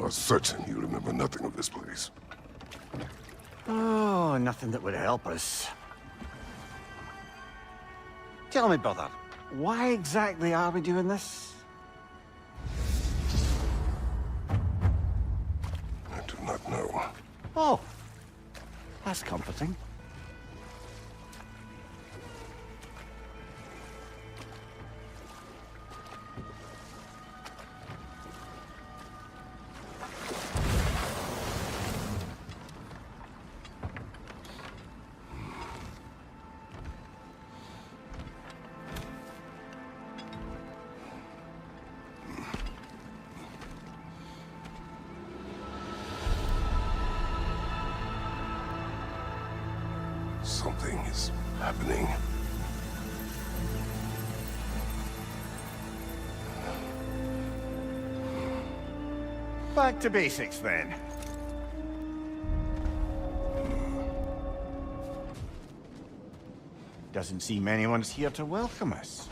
are certain you remember nothing of this place. Oh, nothing that would help us. Tell me, brother, why exactly are we doing this? I do not know. Oh, that's comforting. Something is happening. Back to basics, then. Doesn't seem anyone's here to welcome us.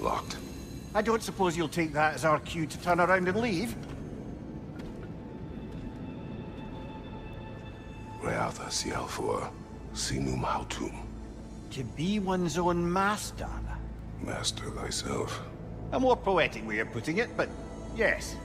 Locked. I don't suppose you'll take that as our cue to turn around and leave? Reatha Sialfor, Sinum Hautum. To be one's own master. Master thyself. A more poetic way of putting it, but yes.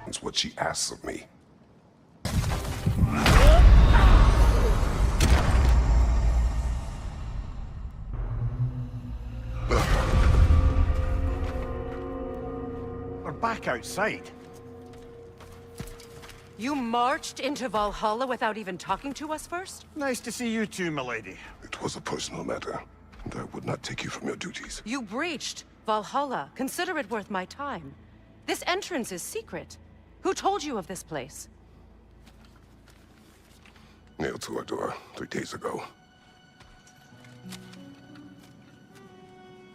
It's what she asks of me. We're back outside. You marched into Valhalla without even talking to us first? Nice to see you too, milady. It was a personal matter, and I would not take you from your duties. You breached Valhalla. Consider it worth my time. This entrance is secret. Who told you of this place? Nailed to our door 3 days ago.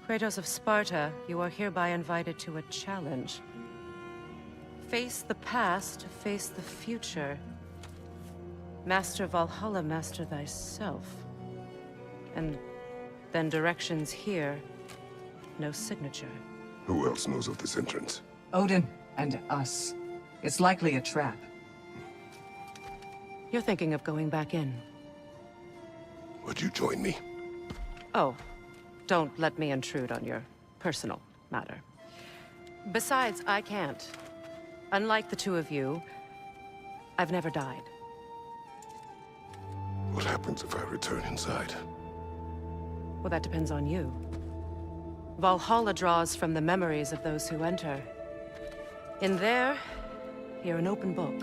Kratos of Sparta, you are hereby invited to a challenge. Face the past, face the future. Master Valhalla, master thyself. And then directions here, no signature. Who else knows of this entrance? Odin and us. It's likely a trap. You're thinking of going back in. Would you join me? Oh, don't let me intrude on your personal matter. Besides, I can't. Unlike the two of you, I've never died. What happens if I return inside? Well, that depends on you. Valhalla draws from the memories of those who enter. In there, you're an open book.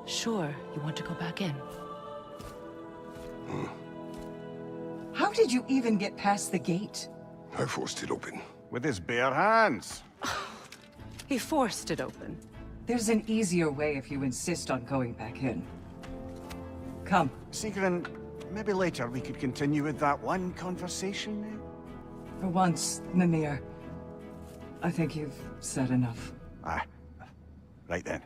Sure, you want to go back in? How did you even get past the gate? I forced it open. With his bare hands. He forced it open. There's an easier way if you insist on going back in. Come. Sigrun, maybe later we could continue with that one conversation. For once, Mimir. I think you've said enough. Ah, right then.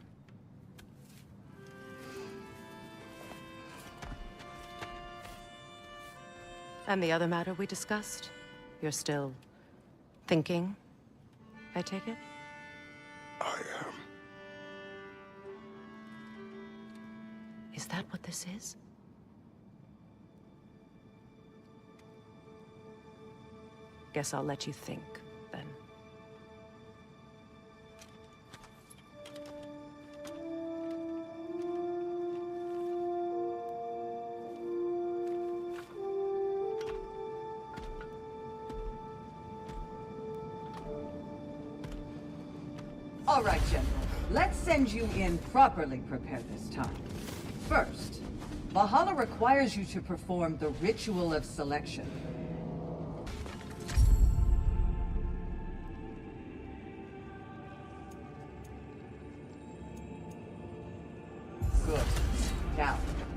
And the other matter we discussed? You're still thinking, I take it? I am. Is that what this is? Guess I'll let you think, then. All right, General. Let's send you in properly prepared this time. First, Valhalla requires you to perform the Ritual of Selection.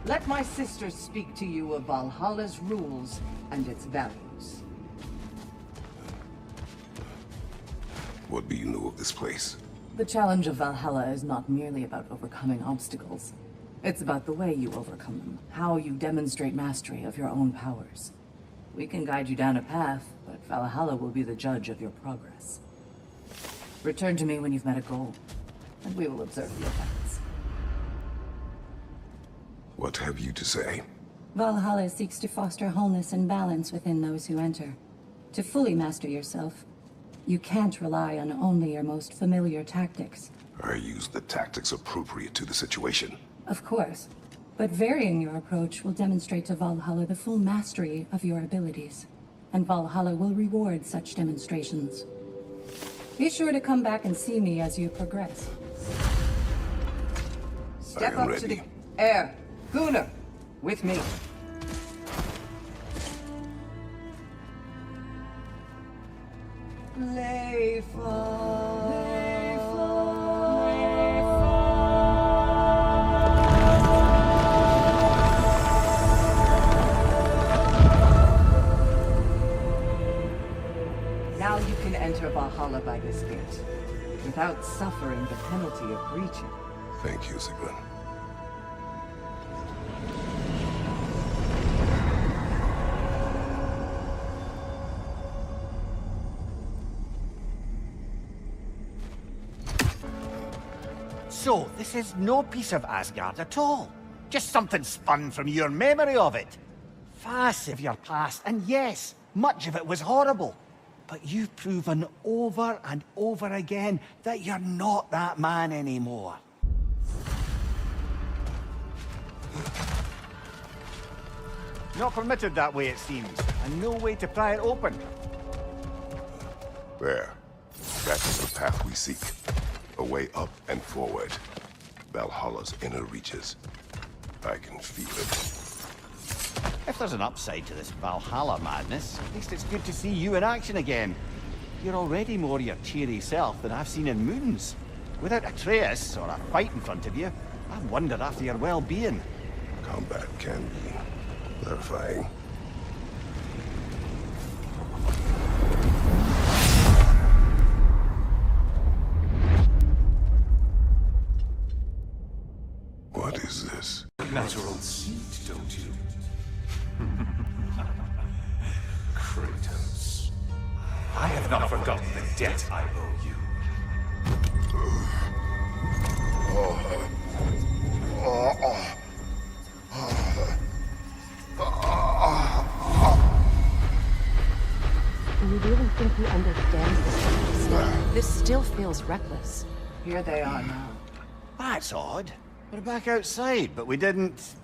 let my sisters speak to you of Valhalla's rules and its values. What do you know of this place? The challenge of Valhalla is not merely about overcoming obstacles. It's about the way you overcome them, how you demonstrate mastery of your own powers. We can guide you down a path, but Valhalla will be the judge of your progress. Return to me when you've met a goal, and we will observe the effects. What have you to say? Valhalla seeks to foster wholeness and balance within those who enter. To fully master yourself, you can't rely on only your most familiar tactics. I use the tactics appropriate to the situation. Of course, but varying your approach will demonstrate to Valhalla the full mastery of your abilities, and Valhalla will reward such demonstrations. Be sure to come back and see me as you progress. Step I am up to the ready. air. Gunnar, with me. Now you can enter Valhalla by this gate, without suffering the penalty of breaching. Thank you, Sigrun. So, this is no piece of Asgard at all. Just something spun from your memory of it. Vast of your past, and yes, much of it was horrible. But you've proven over and over again that you're not that man anymore. Not permitted that way, it seems, and no way to pry it open. There. That is the path we seek. A way up and forward. Valhalla's inner reaches. I can feel it. If there's an upside to this Valhalla madness, at least it's good to see you in action again. You're already more your cheery self than I've seen in moons. Without Atreus or a fight in front of you, I wonder after your well-being. Combat can be clarifying. What is this? Natural seed, don't you? Kratos. I have not forgotten the debt I owe you. You really think he understands this? This still feels reckless. Here they are now. That's odd. We're back outside, but we didn't...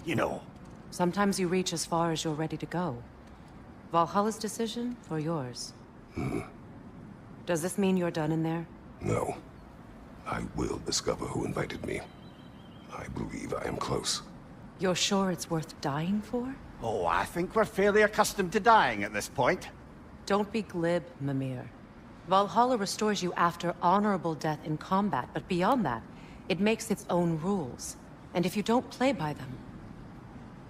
you know. Sometimes you reach as far as you're ready to go. Valhalla's decision, or yours? Does this mean you're done in there? No. I will discover who invited me. I believe I am close. You're sure it's worth dying for? Oh, I think we're fairly accustomed to dying at this point. Don't be glib, Mimir. Valhalla restores you after honorable death in combat, but beyond that, it makes its own rules. And if you don't play by them...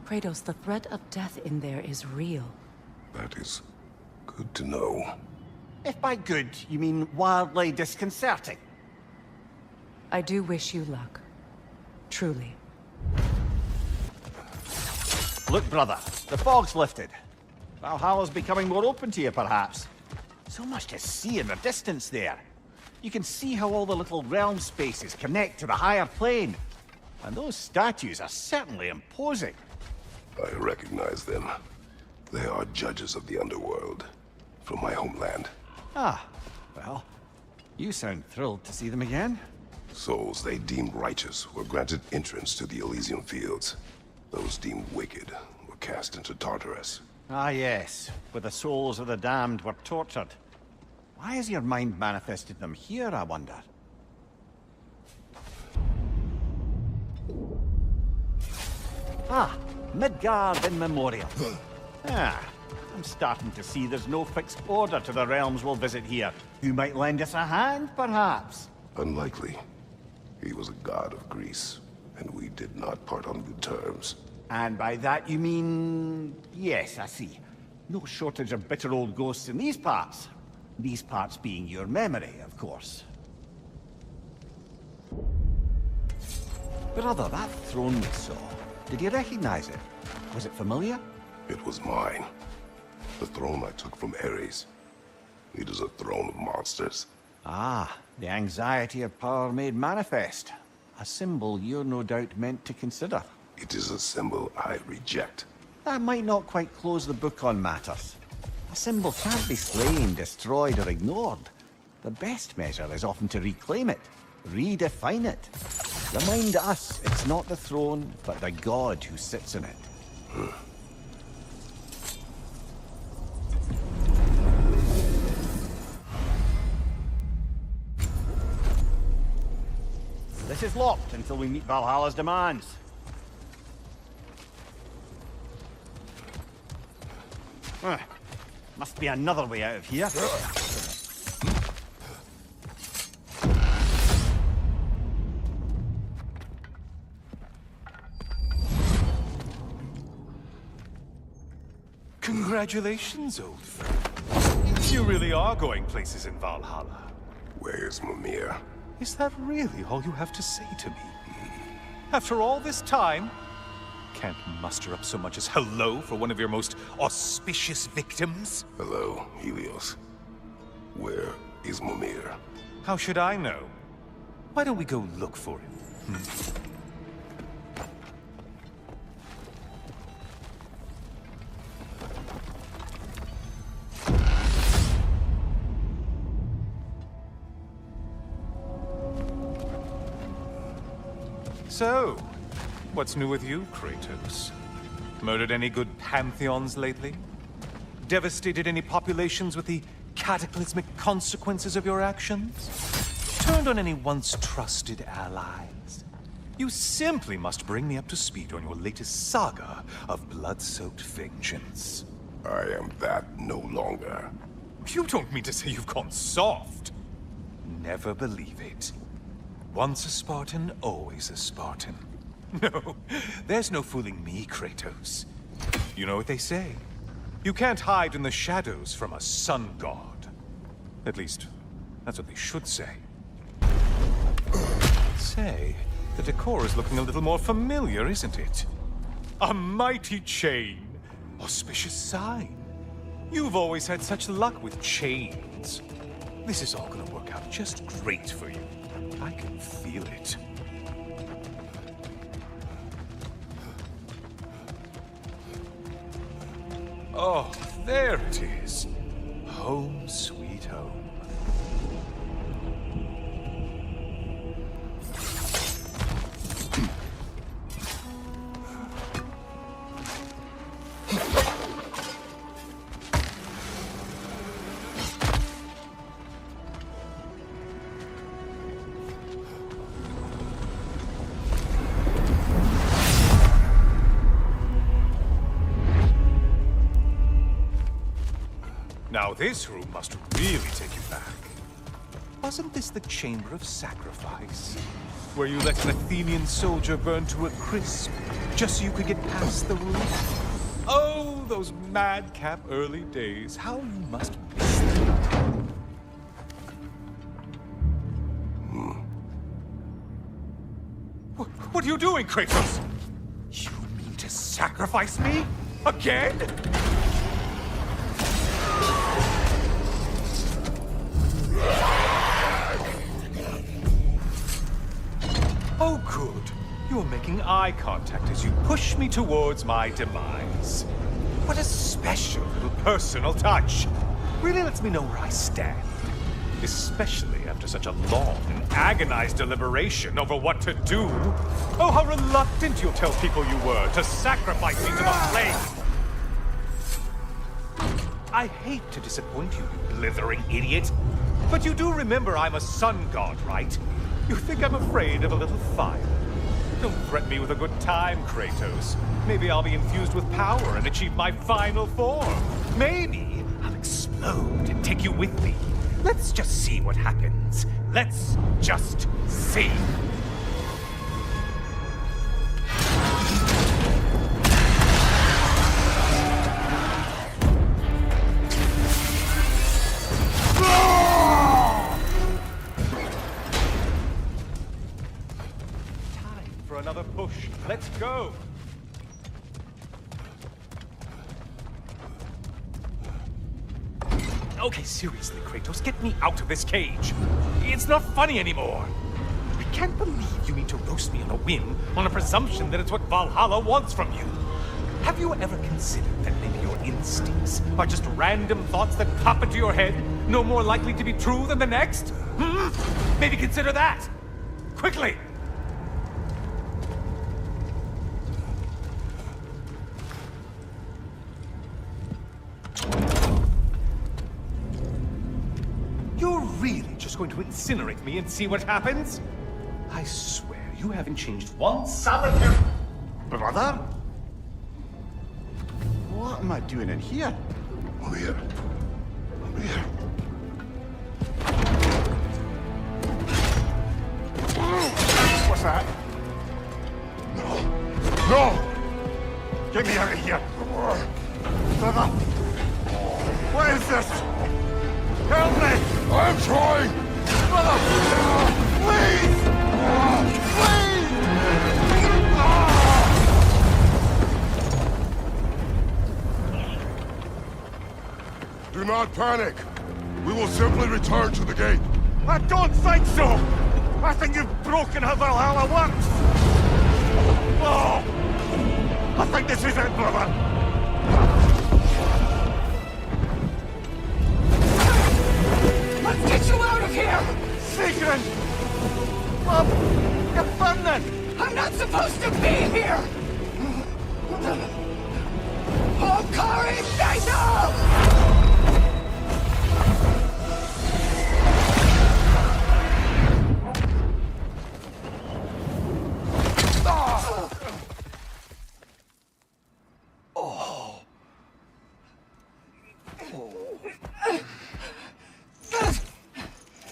Kratos, the threat of death in there is real. That is good to know. If by good, you mean wildly disconcerting. I do wish you luck. Truly. Look, brother, the fog's lifted. Valhalla's becoming more open to you, perhaps. So much to see in the distance there. You can see how all the little realm spaces connect to the higher plane. And those statues are certainly imposing. I recognize them. They are judges of the underworld, from my homeland. Ah, well, you sound thrilled to see them again. Souls they deemed righteous were granted entrance to the Elysium Fields. Those deemed wicked were cast into Tartarus. Ah, yes, where the souls of the damned were tortured. Why has your mind manifested them here, I wonder? Ah, Midgard in memoriam. I'm starting to see there's no fixed order to the realms we'll visit here. Who might lend us a hand, perhaps? Unlikely. He was a god of Greece, and we did not part on good terms. And by that you mean... Yes, I see. No shortage of bitter old ghosts in these parts. These parts being your memory, of course. Brother, that throne we saw, did you recognize it? Was it familiar? It was mine. The throne I took from Ares. It is a throne of monsters. Ah, the anxiety of power made manifest. A symbol you're no doubt meant to consider. It is a symbol I reject. That might not quite close the book on matters. A symbol can't be slain, destroyed, or ignored. The best measure is often to reclaim it, redefine it. Remind us it's not the throne, but the god who sits in it. This is locked until we meet Valhalla's demands. Must be another way out of here. Congratulations, old friend. You really are going places in Valhalla. Where's Mimir? Is that really all you have to say to me? After all this time, can't muster up so much as hello for one of your most auspicious victims? Hello, Helios. Where is Mimir? How should I know? Why don't we go look for him? So, what's new with you, Kratos? Murdered any good pantheons lately? Devastated any populations with the cataclysmic consequences of your actions? Turned on any once trusted allies? You simply must bring me up to speed on your latest saga of blood-soaked vengeance. I am that no longer. You don't mean to say you've gone soft? Never believe it. Once a Spartan, always a Spartan. No, there's no fooling me, Kratos. You know what they say. You can't hide in the shadows from a sun god. At least, that's what they should say. Say, the decor is looking a little more familiar, isn't it? A mighty chain. Auspicious sign. You've always had such luck with chains. This is all gonna work out just great for you. I can feel it. Oh, there it is. Home sweet home. Now this room must really take you back. Wasn't this the Chamber of Sacrifice? Where you let an Athenian soldier burn to a crisp, just so you could get past the roof? Oh, those madcap early days. How you must miss them. What are you doing, Kratos? You mean to sacrifice me? Again? Oh, good. You're making eye contact as you push me towards my demise. What a special little personal touch. Really lets me know where I stand. Especially after such a long and agonized deliberation over what to do. Oh, how reluctant you'll tell people you were to sacrifice me to the flame. I hate to disappoint you, you blithering idiot. But you do remember I'm a sun god, right? You think I'm afraid of a little fire? Don't threaten me with a good time, Kratos. Maybe I'll be infused with power and achieve my final form. Maybe I'll explode and take you with me. Let's just see what happens. Let's just see. Okay, seriously, Kratos, get me out of this cage. It's not funny anymore. I can't believe you mean to roast me on a whim, on a presumption that it's what Valhalla wants from you. Have you ever considered that maybe your instincts are just random thoughts that pop into your head, no more likely to be true than the next? Maybe consider that! Quickly! You're really just going to incinerate me and see what happens? I swear, you haven't changed one solitary... Brother? What am I doing in here? Over here. Over here. What's that? No! No! Get me out of here! Brother! What is this? Help me! I'm trying! Brother! Please! Please! Do not panic! We will simply return to the gate. I don't think so! I think you've broken how Valhalla works! Oh! I think this is it, brother! Let's get you out of here! Sigrun! Mom! You're burning! I'm not supposed to be here! Hokari Fatal!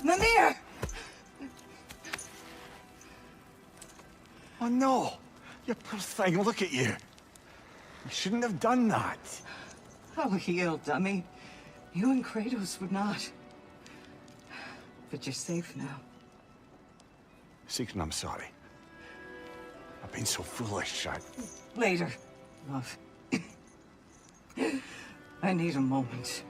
Mimir! Oh no! You poor thing, look at you! You shouldn't have done that! Oh, heal, dummy. You and Kratos would not. But you're safe now. Sigrun, I'm sorry. I've been so foolish, Later, love. I need a moment.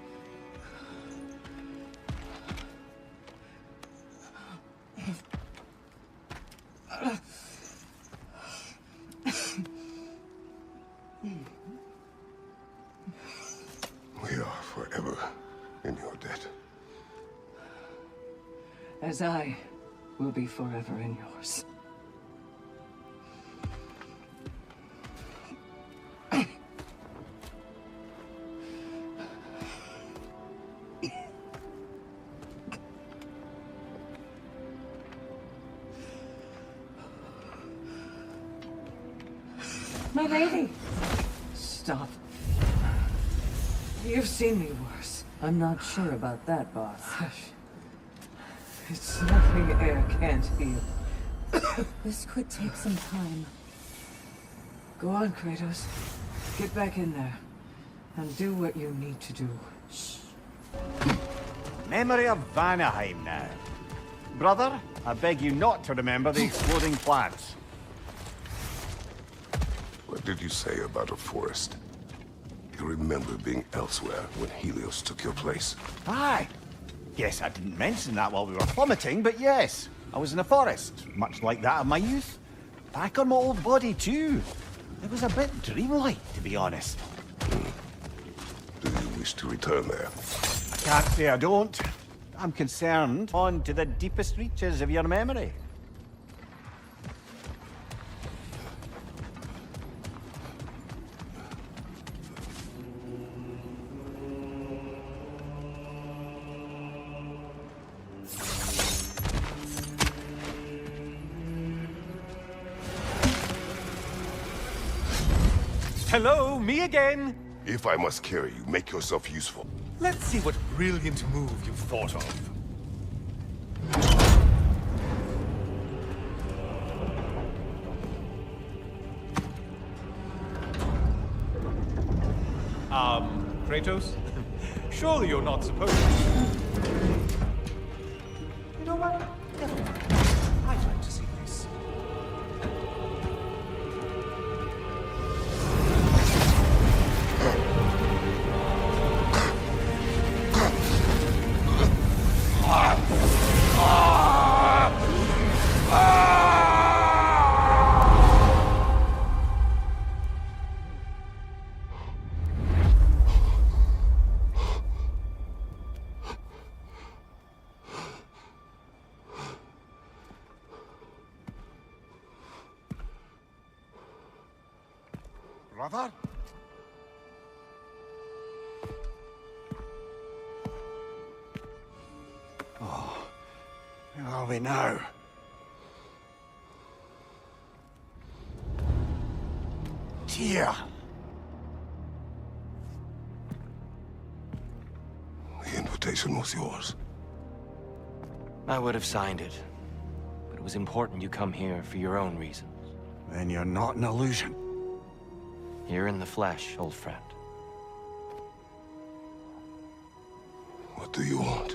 We are forever in your debt. As I will be forever in yours. My lady! Stop. You've seen me worse. I'm not sure about that, boss. Hush. It's nothing air can't heal. This could take some time. Go on, Kratos. Get back in there. And do what you need to do. Memory of Vanaheim now. Brother, I beg you not to remember the exploding plants. What did you say about a forest? You remember being elsewhere when Helios took your place? Aye. Yes, I didn't mention that while we were plummeting, but yes. I was in a forest, much like that of my youth. Back on my old body, too. It was a bit dreamlike, to be honest. Do you wish to return there? I can't say I don't. I'm concerned on to the deepest reaches of your memory. Hello, me again! If I must carry you, make yourself useful. Let's see what brilliant move you've thought of. Kratos? Surely you're not supposed to. You know what? Never mind. I'd like to see this. brother? Oh, where are we now? Tyr! The invitation was yours. I would have signed it, but it was important you come here for your own reasons. Then you're not an illusion. Here in the flesh, old friend. What do you want?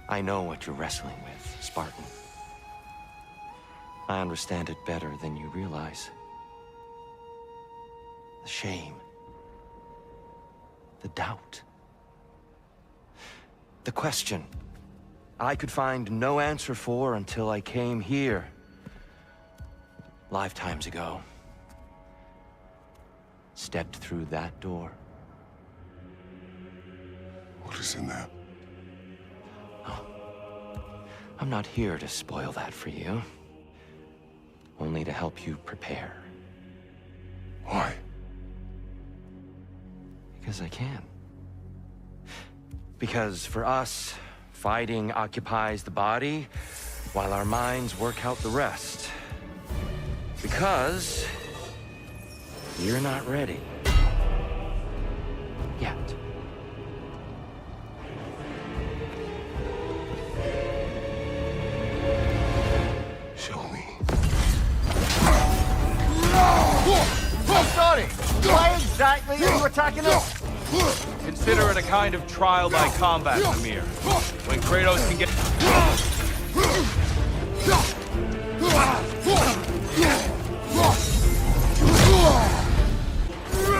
I know what you're wrestling with, Spartan. I understand it better than you realize. The shame. The doubt. The question I could find no answer for until I came here. Lifetimes ago. Stepped through that door. What is in there? I'm not here to spoil that for you. Only to help you prepare. Why? Because I can. Because for us, fighting occupies the body, while our minds work out the rest. Because you're not ready. Yet. Show me. Oh, sorry! Why exactly are you attacking us? Consider it a kind of trial by combat, Amir. When Kratos can get...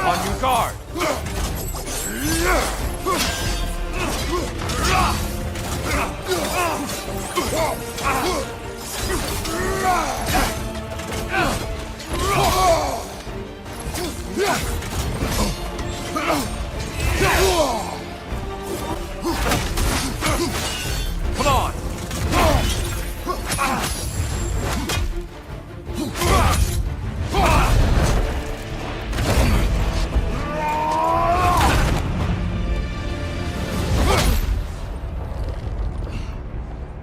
On your guard! Come on!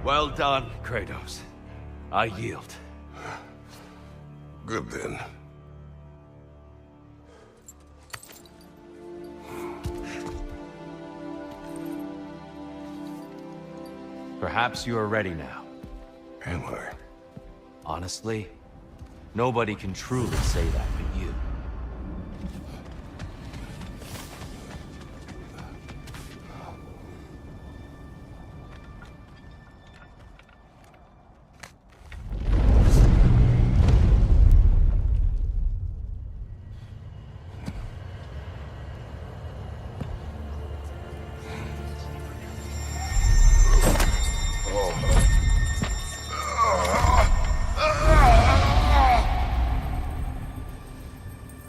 Well done, Kratos. I yield. Good then. Perhaps you are ready now. Am I? Honestly, nobody can truly say that but you.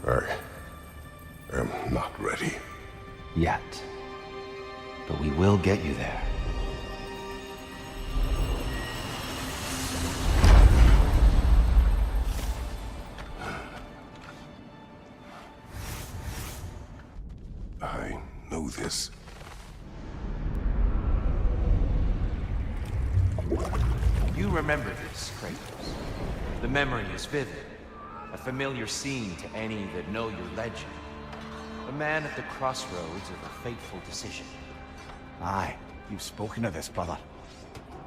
I am not ready. Yet. But we will get you there. I know this. You remember this, Kratos. The memory is vivid. A familiar scene to any that know your legend. A man at the crossroads of a fateful decision. Aye, you've spoken of this, brother.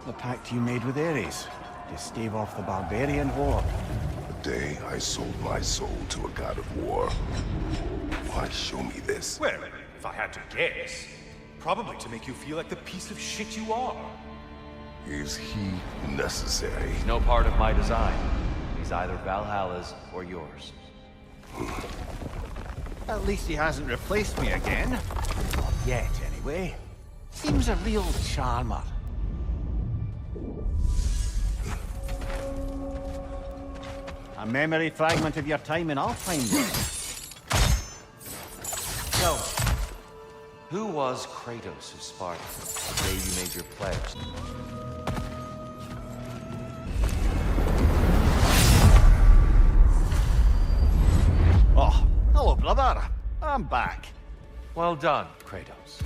The pact you made with Ares to stave off the barbarian horde. The day I sold my soul to a god of war. Why show me this? Well, if I had to guess, probably to make you feel like the piece of shit you are. Is he necessary? He's no part of my design. He's either Valhalla's or yours. At least he hasn't replaced me again. Not yet, anyway. Seems a real charmer. A memory fragment of your time in Alfheim. So, who was Kratos of Sparta the day you made your pledge? I'm back. Well done, Kratos.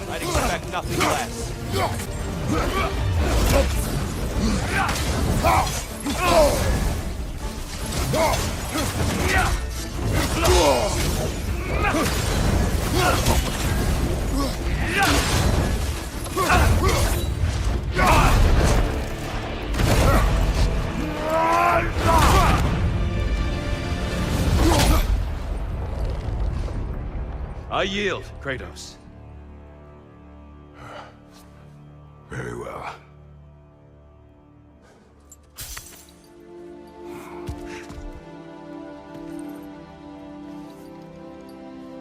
I'd expect nothing less. I yield, Kratos. Very well.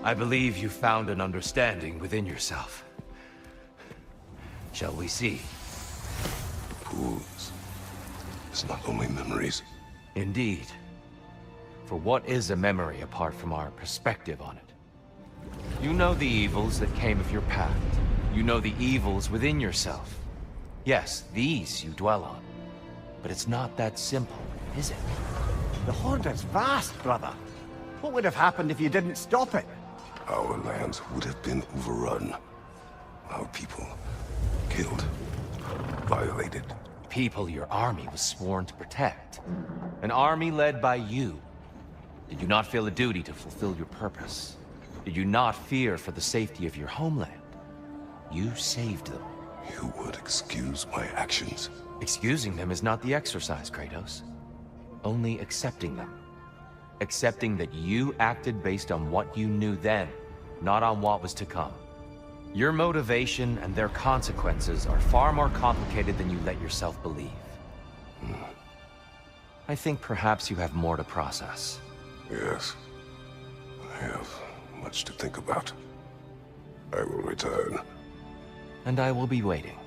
I believe you found an understanding within yourself. Shall we see? Pools. It's not only memories. Indeed. For what is a memory apart from our perspective on it? You know the evils that came of your path. You know the evils within yourself. Yes, these you dwell on. But it's not that simple, is it? The Horde is vast, brother. What would have happened if you didn't stop it? Our lands would have been overrun. Our people killed, violated. People your army was sworn to protect. An army led by you. Did you not feel a duty to fulfill your purpose? Did you not fear for the safety of your homeland? You saved them. You would excuse my actions? Excusing them is not the exercise, Kratos. Only accepting them. Accepting that you acted based on what you knew then, not on what was to come. Your motivation and their consequences are far more complicated than you let yourself believe. I think perhaps you have more to process. Yes. I have much to think about. I will return. And I will be waiting.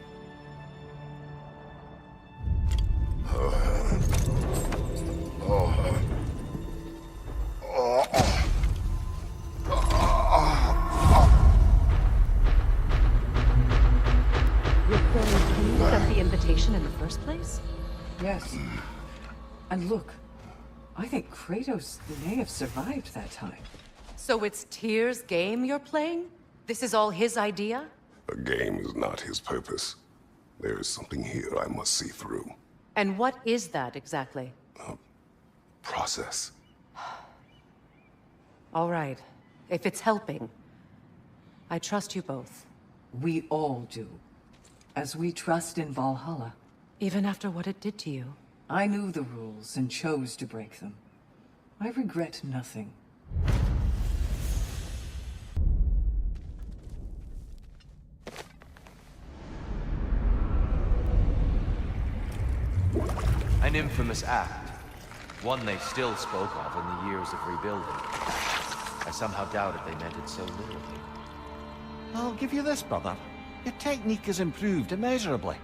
You got the invitation in the first place? Yes. And look, I think Kratos may have survived that time. So it's Tyr's game you're playing? This is all his idea? A game is not his purpose. There is something here I must see through. And what is that exactly? Process. All right. If it's helping, I trust you both. We all do. As we trust in Valhalla. Even after what it did to you. I knew the rules and chose to break them. I regret nothing. An infamous act. One they still spoke of in the years of rebuilding. I somehow doubted they meant it so literally. I'll give you this, brother. Your technique has improved immeasurably.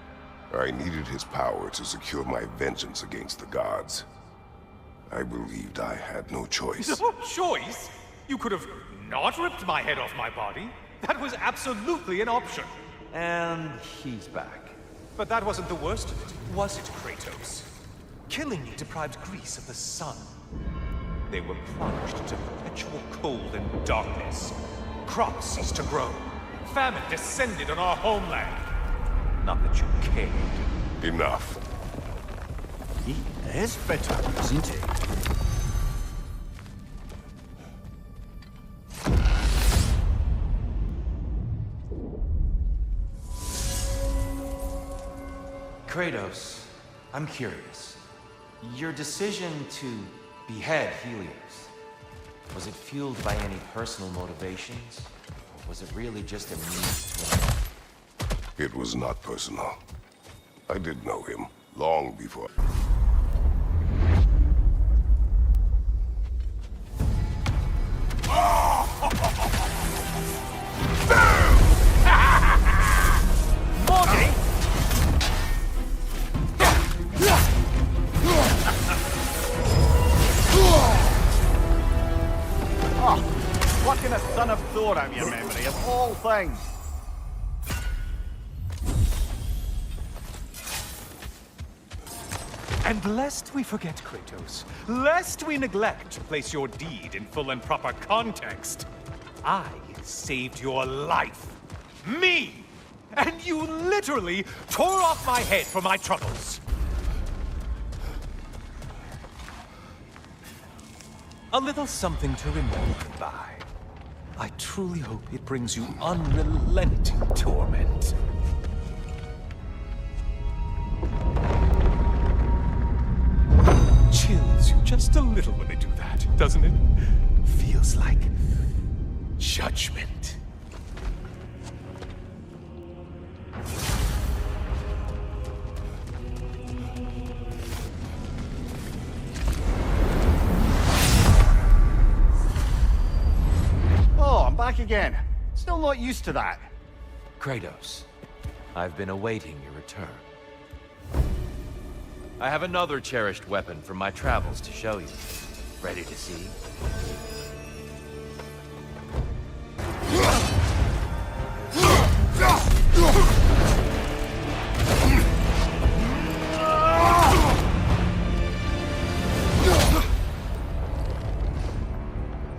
I needed his power to secure my vengeance against the gods. I believed I had no choice. No choice? You could have not ripped my head off my body. That was absolutely an option. And he's back. But that wasn't the worst of it, was it, Kratos? Killing you deprived Greece of the sun. They were plunged into perpetual cold and darkness. Crops ceased to grow. Famine descended on our homeland. Not that you cared. Enough. He is bitter, isn't he? Kratos, I'm curious. Your decision to behead Helios, was it fueled by any personal motivations? Or was it really just a means to an end? It was not personal. I did know him long before. blot out your memory of all things. And lest we forget, Kratos, lest we neglect to place your deed in full and proper context, I saved your life. Me! And you literally tore off my head for my troubles. A little something to remember by. I truly hope it brings you unrelenting torment. Chills you just a little when they do that, doesn't it? Feels like judgment. Oh, I'm back again. Still not used to that. Kratos, I've been awaiting your return. I have another cherished weapon from my travels to show you. Ready to see?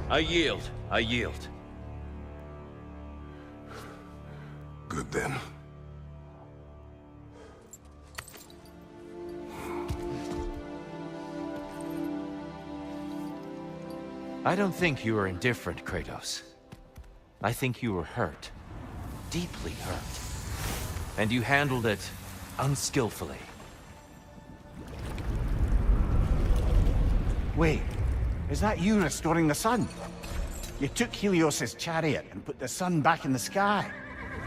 I yield. I yield. Good then. I don't think you were indifferent, Kratos. I think you were hurt. Deeply hurt. And you handled it unskillfully. Wait, is that you restoring the sun? You took Helios's chariot and put the sun back in the sky,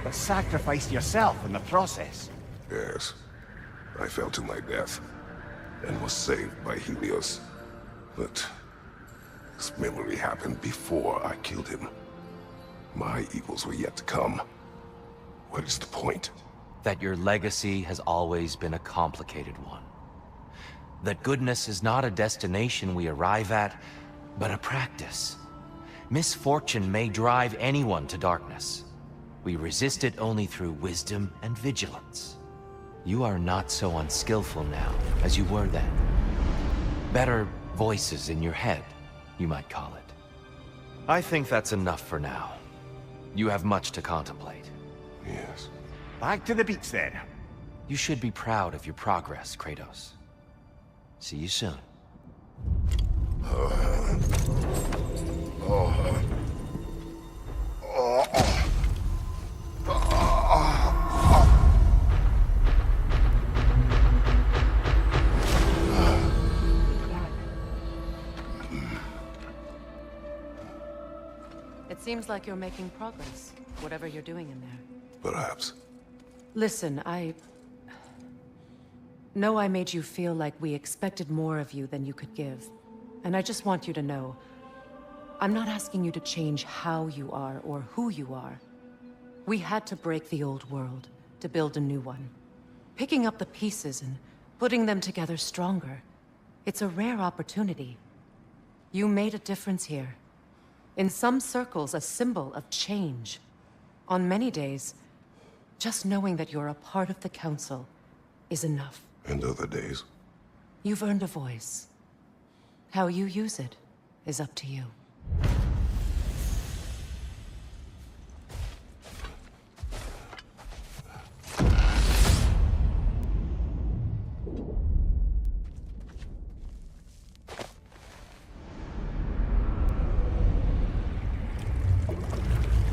but sacrificed yourself in the process. Yes. I fell to my death, and was saved by Helios. But this memory happened before I killed him. My evils were yet to come. What is the point? That your legacy has always been a complicated one. That goodness is not a destination we arrive at, but a practice. Misfortune may drive anyone to darkness. We resist it only through wisdom and vigilance. You are not so unskillful now as you were then. Better voices in your head, you might call it. I think that's enough for now. You have much to contemplate. Yes. Back to the beach then. You should be proud of your progress, Kratos. See you soon. It seems like you're making progress, whatever you're doing in there. Perhaps. Listen, I know I made you feel like we expected more of you than you could give. And I just want you to know, I'm not asking you to change how you are or who you are. We had to break the old world to build a new one. Picking up the pieces and putting them together stronger. It's a rare opportunity. You made a difference here. In some circles, a symbol of change. On many days, just knowing that you're a part of the Council is enough. And other days? You've earned a voice. How you use it is up to you.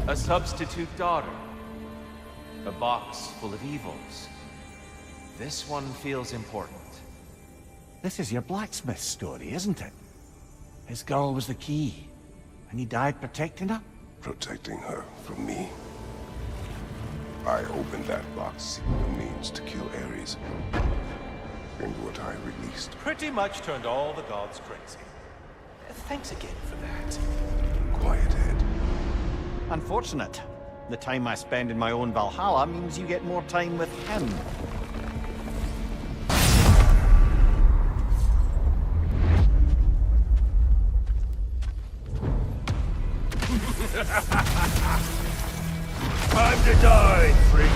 A substitute daughter. A box full of evils. This one feels important. This is your blacksmith story, isn't it? His girl was the key, and he died protecting her? Protecting her from me. I opened that box seeking the means to kill Ares. And what I released. Pretty much turned all the gods crazy. Thanks again for that. Quiet head. Unfortunate. The time I spend in my own Valhalla means you get more time with him. Die, freak.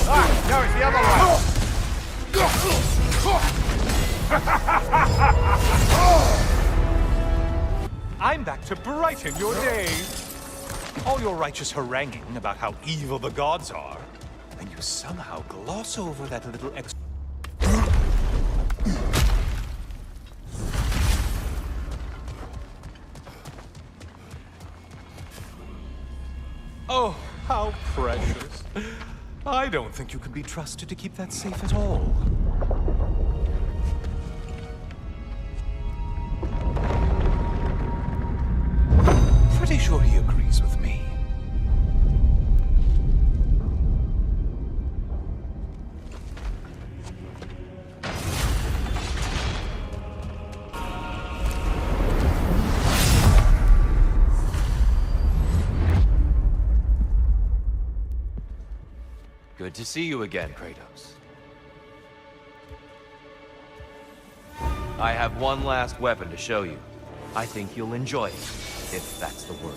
Ah, now it's the other one. I'm back to brighten your day. All your righteous haranguing about how evil the gods are, and you somehow gloss over that little extra. Oh, how precious. I don't think you can be trusted to keep that safe at all. Pretty sure he agrees with me. Good to see you again, Kratos. I have one last weapon to show you. I think you'll enjoy it, if that's the word.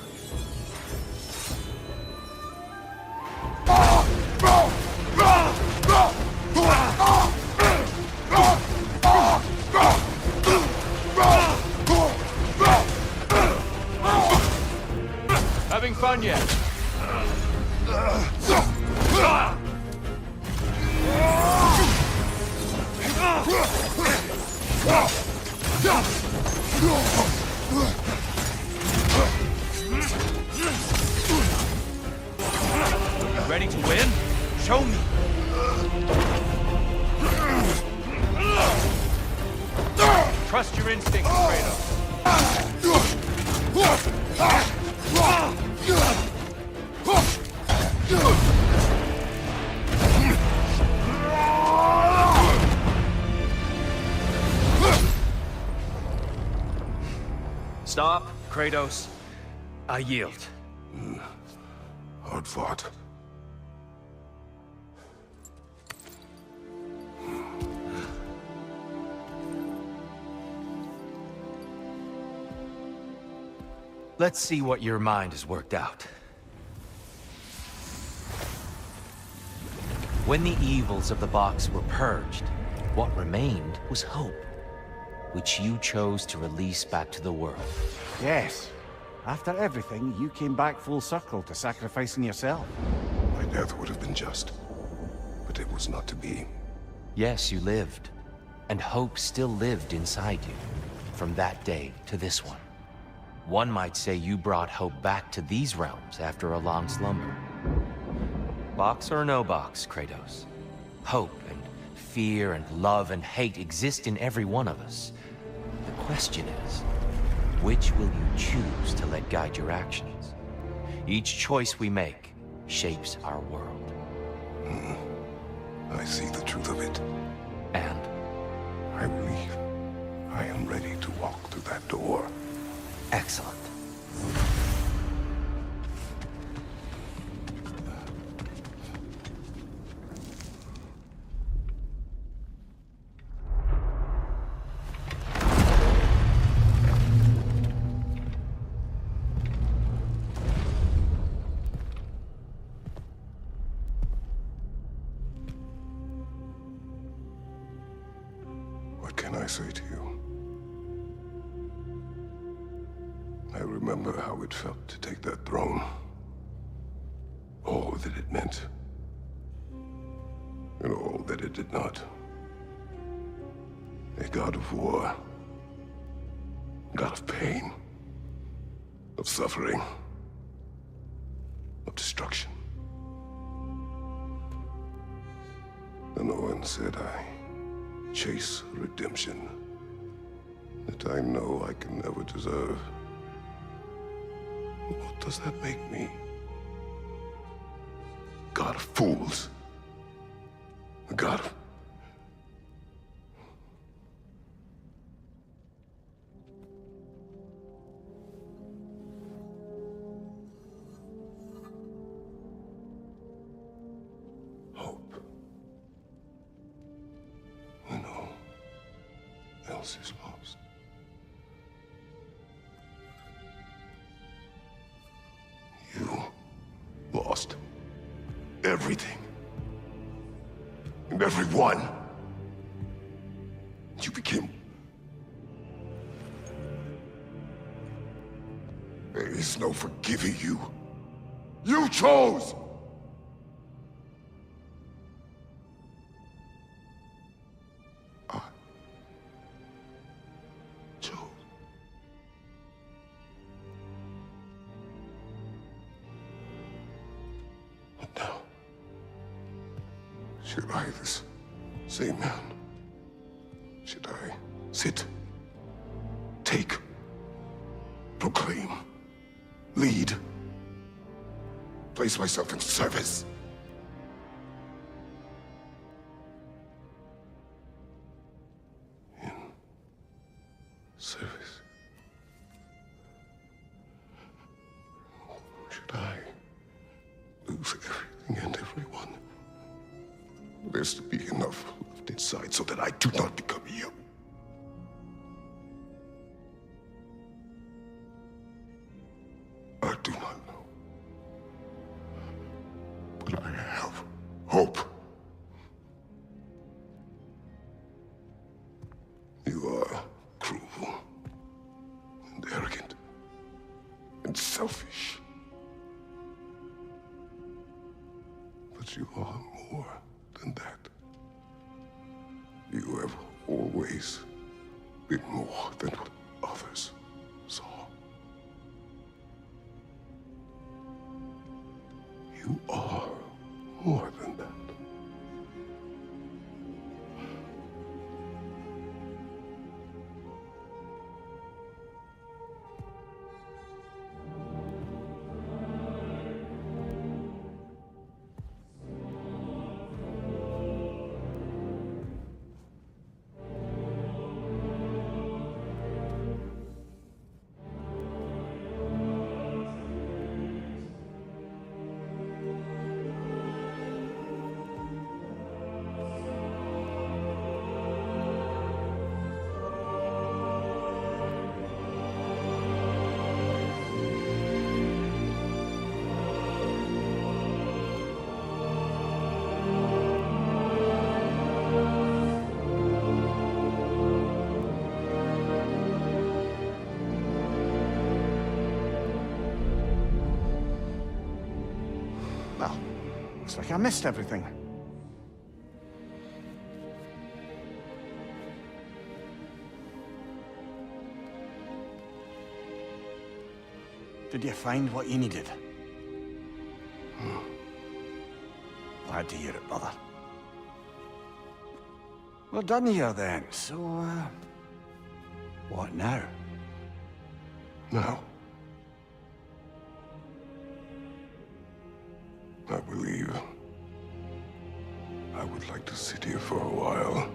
Having fun yet? Ready to win? Show me! Trust your instincts, Kratos. Stop, Kratos. I yield. Hard fought. Let's see what your mind has worked out. When the evils of the box were purged, what remained was hope, which you chose to release back to the world. Yes. After everything, you came back full circle to sacrificing yourself. My death would have been just, but it was not to be. Yes, you lived, and hope still lived inside you, from that day to this one. One might say you brought hope back to these realms after a long slumber. Box or no box, Kratos. Hope and fear and love and hate exist in every one of us. The question is, which will you choose to let guide your actions? Each choice we make shapes our world. I see the truth of it. And? I believe I am ready to walk through that door. Excellent. What can I say to you? I remember how it felt to take that throne. All that it meant. And all that it did not. A god of war. God of pain. Of suffering. Of destruction. And Owen said I chase redemption that I know I can never deserve. What does that make me? God of fools. A god of... hope. When all else is lost. You lost everything. And everyone. You became... There is no forgiving you. You chose! I chose. And now, should I, this same man, should I sit, take, proclaim, lead, place myself in service? In service? Should I lose everything and everyone? There's to be enough left inside so that I do not become you. I do not know. But I have hope. You are cruel and arrogant and selfish. But you are more than that. You have always been more than what others saw. You are more than that. Well, looks like I missed everything. Did you find what you needed? Glad to hear it, brother. We're done here then, so, what now? Now, I believe I would like to sit here for a while.